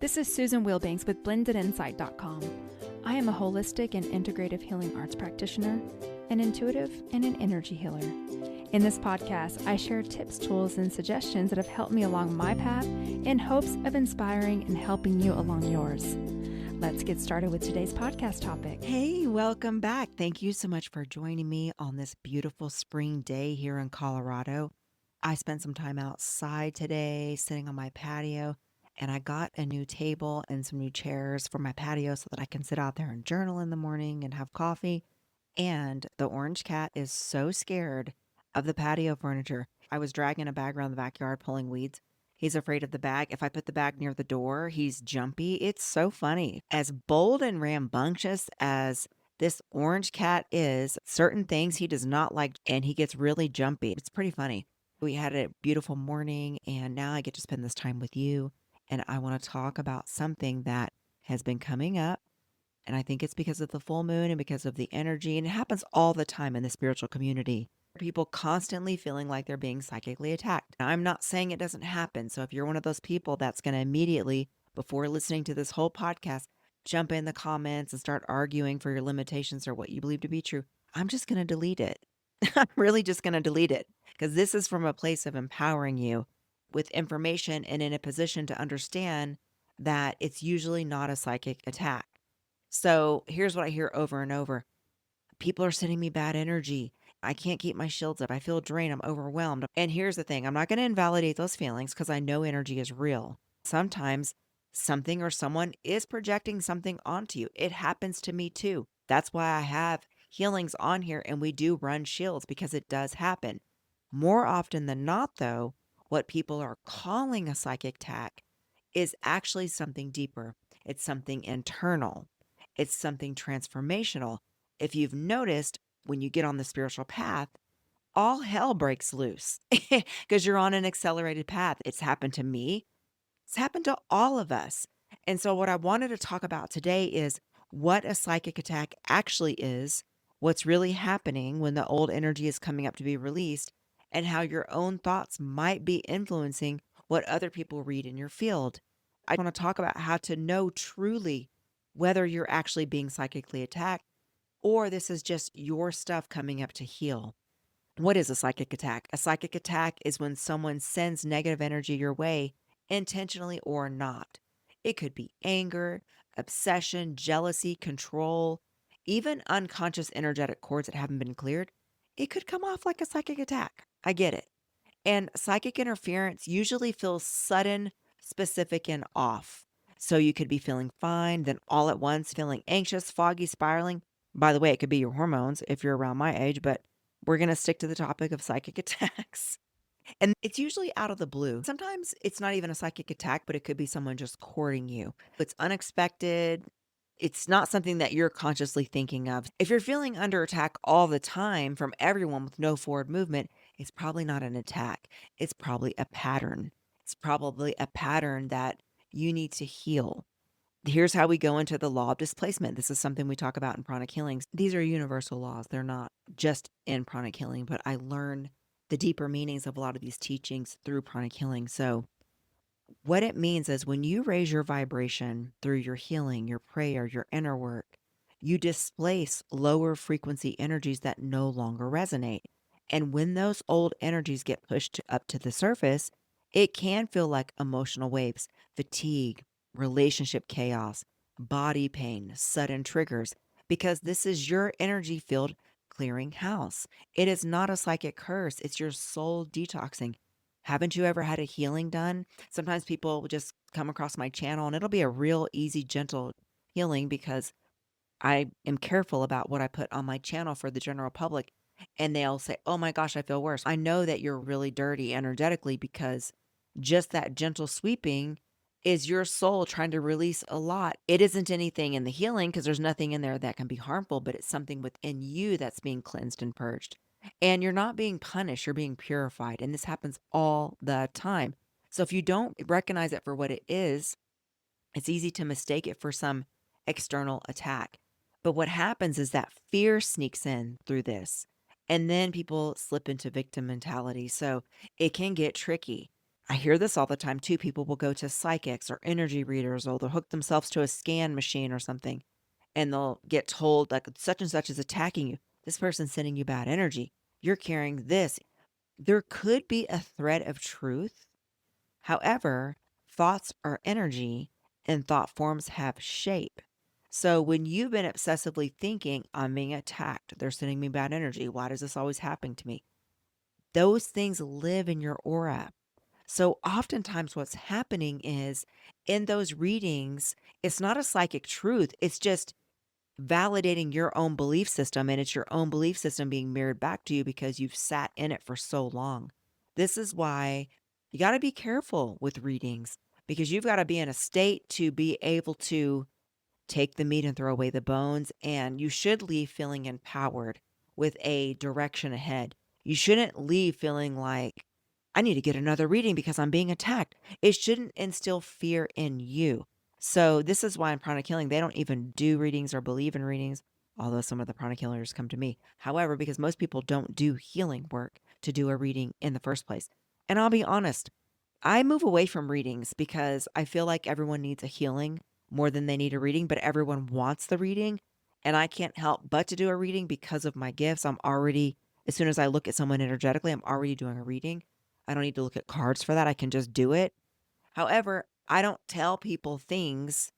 This is Susan Wilbanks with blendedinsight.com. I am a holistic and integrative healing arts practitioner, an intuitive, and an energy healer. In this podcast, I share tips, tools, and suggestions that have helped me along my path in hopes of inspiring and helping you along yours. Let's get started with today's podcast topic. Hey, welcome back. Thank you so much for joining me on this beautiful spring day here in Colorado. I spent some time outside today, sitting on my patio, and I got a new table and some new chairs for my patio so that I can sit out there and journal in the morning and have coffee. And the orange cat is so scared of the patio furniture. I was dragging a bag around the backyard pulling weeds. He's afraid of the bag. If I put the bag near the door, he's jumpy. It's so funny. As bold and rambunctious as this orange cat is, certain things he does not like, and he gets really jumpy. It's pretty funny. We had a beautiful morning, and now I get to spend this time with you. And I want to talk about something that has been coming up. And I think it's because of the full moon and because of the energy. And it happens all the time in the spiritual community. People constantly feeling like they're being psychically attacked. Now, I'm not saying it doesn't happen. So if you're one of those people that's going to immediately, before listening to this whole podcast, jump in the comments and start arguing for your limitations or what you believe to be true, I'm just going to delete it. I'm really just going to delete it because this is from a place of empowering you with information and in a position to understand that it's usually not a psychic attack. So here's what I hear over and over. People are sending me bad energy. I can't keep my shields up. I feel drained. I'm overwhelmed. And here's the thing. I'm not going to invalidate those feelings because I know energy is real. Sometimes something or someone is projecting something onto you. It happens to me too. That's why I have healings on here and we do run shields because it does happen. More often than not, though, what people are calling a psychic attack is actually something deeper. It's something internal. It's something transformational. If you've noticed, when you get on the spiritual path, all hell breaks loose because you're on an accelerated path. It's happened to me. It's happened to all of us. And so what I wanted to talk about today is what a psychic attack actually is, what's really happening when the old energy is coming up to be released, and how your own thoughts might be influencing what other people read in your field. I want to talk about how to know truly whether you're actually being psychically attacked or this is just your stuff coming up to heal. What is a psychic attack? A psychic attack is when someone sends negative energy your way, intentionally or not. It could be anger, obsession, jealousy, control, even unconscious energetic cords that haven't been cleared. It could come off like a psychic attack. I get it. And psychic interference usually feels sudden, specific, and off. So you could be feeling fine, then all at once feeling anxious, foggy, spiraling. By the way, it could be your hormones if you're around my age, but we're going to stick to the topic of psychic attacks. And it's usually out of the blue. Sometimes it's not even a psychic attack, but it could be someone just courting you. It's unexpected. It's not something that you're consciously thinking of. If you're feeling under attack all the time from everyone with no forward movement, it's probably not an attack. It's probably a pattern. It's probably a pattern that you need to heal. Here's how we go into the law of displacement. This is something we talk about in pranic healings. These are universal laws. They're not just in pranic healing, but I learn the deeper meanings of a lot of these teachings through pranic healing. So what it means is when you raise your vibration through your healing, your prayer, your inner work, you displace lower frequency energies that no longer resonate. And when those old energies get pushed up to the surface, it can feel like emotional waves, fatigue, relationship chaos, body pain, sudden triggers, because this is your energy field clearing house. It is not a psychic curse, it's your soul detoxing. Haven't you ever had a healing done? Sometimes people will just come across my channel and it'll be a real easy, gentle healing because I am careful about what I put on my channel for the general public. And they'll say, oh my gosh, I feel worse. I know that you're really dirty energetically because just that gentle sweeping is your soul trying to release a lot. It isn't anything in the healing because there's nothing in there that can be harmful, but it's something within you that's being cleansed and purged. And you're not being punished, you're being purified. And this happens all the time. So if you don't recognize it for what it is, it's easy to mistake it for some external attack. But what happens is that fear sneaks in through this. And then people slip into victim mentality. So it can get tricky. I hear this all the time too. People will go to psychics or energy readers, or they'll hook themselves to a scan machine or something, and they'll get told, like, such and such is attacking you. This person's sending you bad energy. You're carrying this. There could be a thread of truth. However, thoughts are energy and thought forms have shape. So when you've been obsessively thinking, I'm being attacked, they're sending me bad energy, why does this always happen to me? Those things live in your aura. So oftentimes what's happening is in those readings, it's not a psychic truth. It's just validating your own belief system, and it's your own belief system being mirrored back to you because you've sat in it for so long. This is why you got to be careful with readings, because you've got to be in a state to be able to take the meat and throw away the bones, and you should leave feeling empowered with a direction ahead. You shouldn't leave feeling like, I need to get another reading because I'm being attacked. It shouldn't instill fear in you. So this is why in pranic healing, they don't even do readings or believe in readings, although some of the pranic healers come to me. However, because most people don't do healing work to do a reading in the first place. And I'll be honest, I move away from readings because I feel like everyone needs a healing more than they need a reading, but everyone wants the reading. And I can't help but to do a reading because of my gifts. I'm already, as soon as I look at someone energetically, I'm already doing a reading. I don't need to look at cards for that. I can just do it. However, I don't tell people things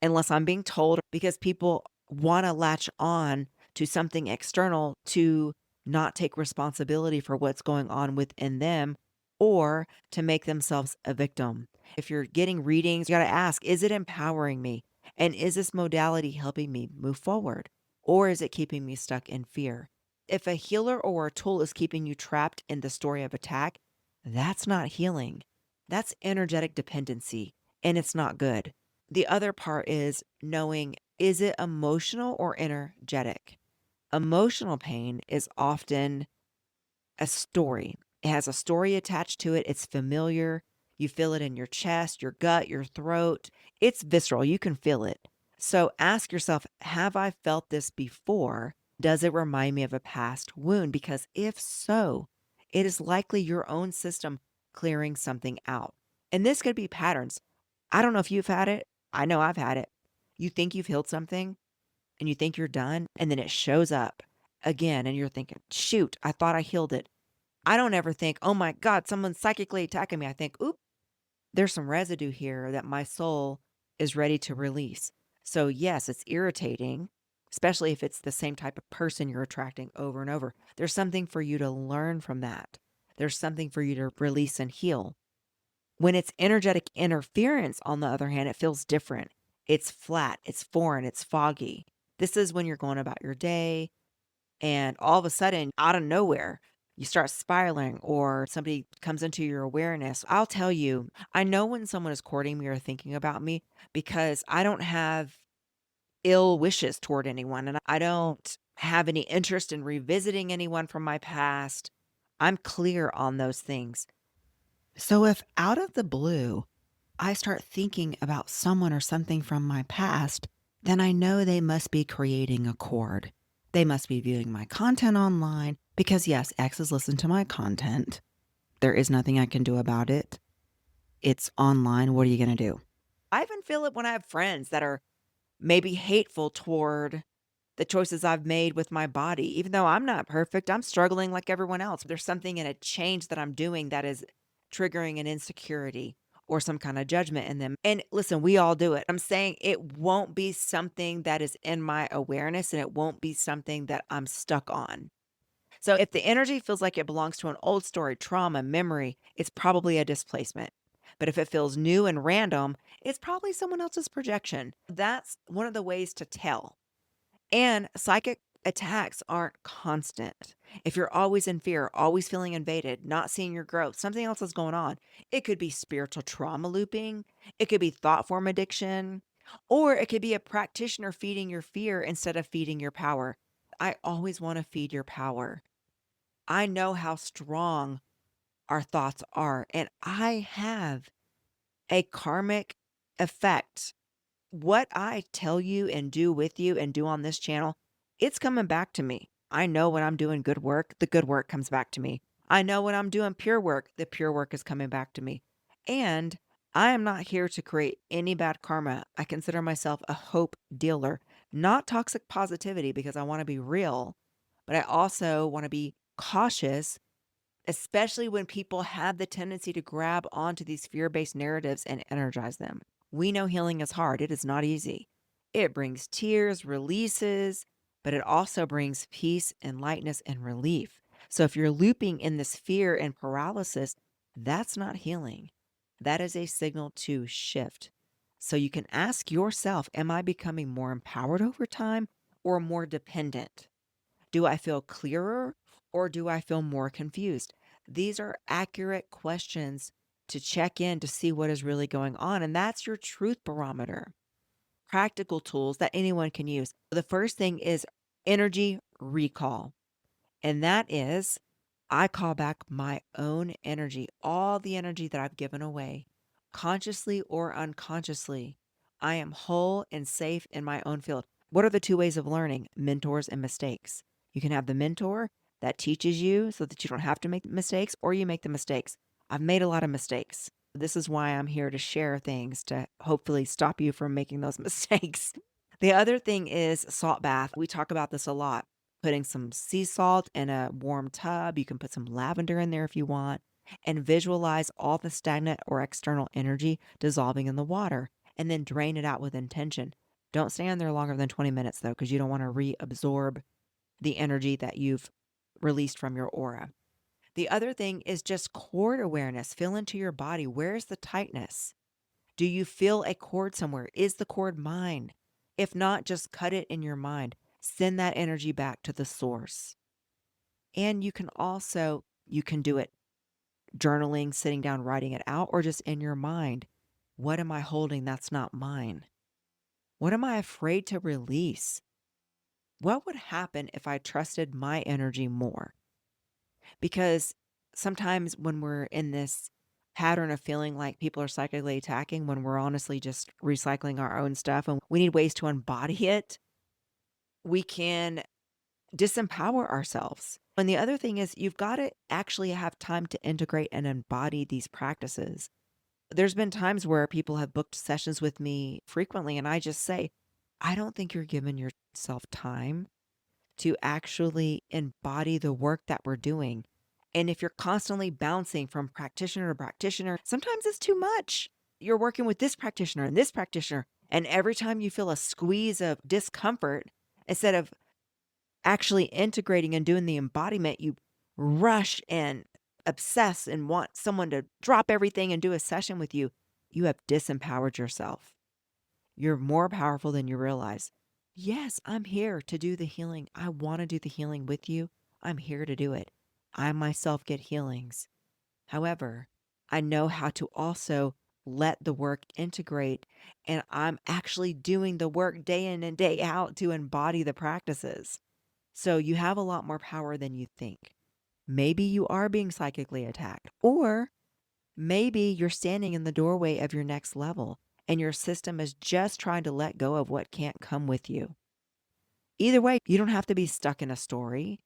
unless I'm being told, because people want to latch on to something external to not take responsibility for what's going on within them, or to make themselves a victim. If you're getting readings, you got to ask, is it empowering me? And is this modality helping me move forward? Or is it keeping me stuck in fear? If a healer or a tool is keeping you trapped in the story of attack, that's not healing. That's energetic dependency, and it's not good. The other part is knowing, is it emotional or energetic? Emotional pain is often a story. It has a story attached to it. It's familiar. You feel it in your chest, your gut, your throat. It's visceral. You can feel it. So ask yourself, have I felt this before? Does it remind me of a past wound? Because if so, it is likely your own system clearing something out. And this could be patterns. I don't know if you've had it. I know I've had it. You think you've healed something and you think you're done, and then it shows up again, and you're thinking, shoot, I thought I healed it. I don't ever think, oh my God, someone's psychically attacking me. I think, oop, there's some residue here that my soul is ready to release. So, yes, it's irritating, especially if it's the same type of person you're attracting over and over. There's something for you to learn from that. There's something for you to release and heal. When it's energetic interference, on the other hand, it feels different. It's flat, it's foreign, it's foggy. This is when you're going about your day, and all of a sudden, out of nowhere, you start spiraling or somebody comes into your awareness. I'll tell you, I know when someone is courting me or thinking about me, because I don't have ill wishes toward anyone, and I don't have any interest in revisiting anyone from my past. I'm clear on those things. So if out of the blue, I start thinking about someone or something from my past, then I know they must be creating a cord. They must be viewing my content online because, yes, exes listen to my content. There is nothing I can do about it. It's online. What are you going to do? I even feel it when I have friends that are maybe hateful toward the choices I've made with my body. Even though I'm not perfect, I'm struggling like everyone else. There's something in a change that I'm doing that is triggering an insecurity or some kind of judgment in them. And listen, we all do it. I'm saying it won't be something that is in my awareness, and it won't be something that I'm stuck on. So if the energy feels like it belongs to an old story, trauma, memory, it's probably a displacement. But if it feels new and random, it's probably someone else's projection. That's one of the ways to tell. And psychic attacks aren't constant. If you're always in fear, always feeling invaded, not seeing your growth, something else is going on. It could be spiritual trauma looping, it could be thought form addiction, or it could be a practitioner feeding your fear instead of feeding your power. I always want to feed your power. I know how strong our thoughts are, and I have a karmic effect. What I tell you and do with you and do on this channel, it's coming back to me. I know when I'm doing good work, the good work comes back to me. I know when I'm doing pure work, the pure work is coming back to me. And I am not here to create any bad karma. I consider myself a hope dealer, not toxic positivity because I want to be real, but I also want to be cautious, especially when people have the tendency to grab onto these fear based narratives and energize them. We know healing is hard, it is not easy. It brings tears, releases, but it also brings peace and lightness and relief. So if you're looping in this fear and paralysis, that's not healing. That is a signal to shift. So you can ask yourself, am I becoming more empowered over time or more dependent? Do I feel clearer or do I feel more confused? These are accurate questions to check in to see what is really going on. And that's your truth barometer. Practical tools that anyone can use. The first thing is energy recall. And that is, I call back my own energy, all the energy that I've given away, consciously or unconsciously. I am whole and safe in my own field. What are the two ways of learning? Mentors and mistakes. You can have the mentor that teaches you so that you don't have to make mistakes, or you make the mistakes. I've made a lot of mistakes. This is why I'm here to share things to hopefully stop you from making those mistakes. The other thing is salt bath. We talk about this a lot. Putting some sea salt in a warm tub. You can put some lavender in there if you want, and visualize all the stagnant or external energy dissolving in the water, and then drain it out with intention. Don't stay in there longer than 20 minutes though, because you don't want to reabsorb the energy that you've released from your aura. The other thing is just cord awareness. Feel into your body. Where's the tightness? Do you feel a cord somewhere? Is the cord mine? If not, just cut it in your mind. Send that energy back to the source. And you can do it journaling, sitting down, writing it out, or just in your mind. What am I holding that's not mine? What am I afraid to release? What would happen if I trusted my energy more? Because sometimes when we're in this pattern of feeling like people are psychically attacking, when we're honestly just recycling our own stuff and we need ways to embody it, we can disempower ourselves. And the other thing is, you've got to actually have time to integrate and embody these practices. There's been times where people have booked sessions with me frequently, and I just say, I don't think you're giving yourself time to actually embody the work that we're doing. And if you're constantly bouncing from practitioner to practitioner, sometimes it's too much. You're working with this practitioner, and every time you feel a squeeze of discomfort, instead of actually integrating and doing the embodiment, you rush and obsess and want someone to drop everything and do a session with you. You have disempowered yourself. You're more powerful than you realize. Yes, I'm here to do the healing. I want to do the healing with you. I'm here to do it. I myself get healings. However, I know how to also let the work integrate, and I'm actually doing the work day in and day out to embody the practices. So you have a lot more power than you think. Maybe you are being psychically attacked, or maybe you're standing in the doorway of your next level and your system is just trying to let go of what can't come with you. Either way, you don't have to be stuck in a story.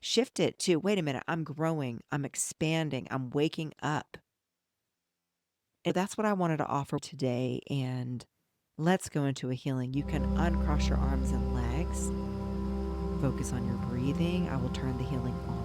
Shift it to, wait a minute, I'm growing, I'm expanding, I'm waking up. And that's what I wanted to offer today. And let's go into a healing. You can uncross your arms and legs. Focus on your breathing. I will turn the healing on.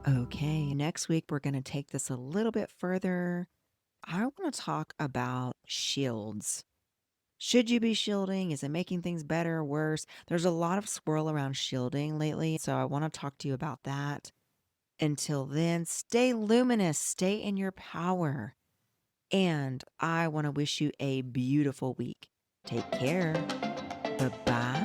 Okay, next week we're going to take this a little bit further. I want to talk about shields. Should you be shielding? Is it making things better or worse? There's a lot of swirl around shielding lately, so I want to talk to you about that. Until then, stay luminous, stay in your power. And I want to wish you a beautiful week. Take care. Bye bye.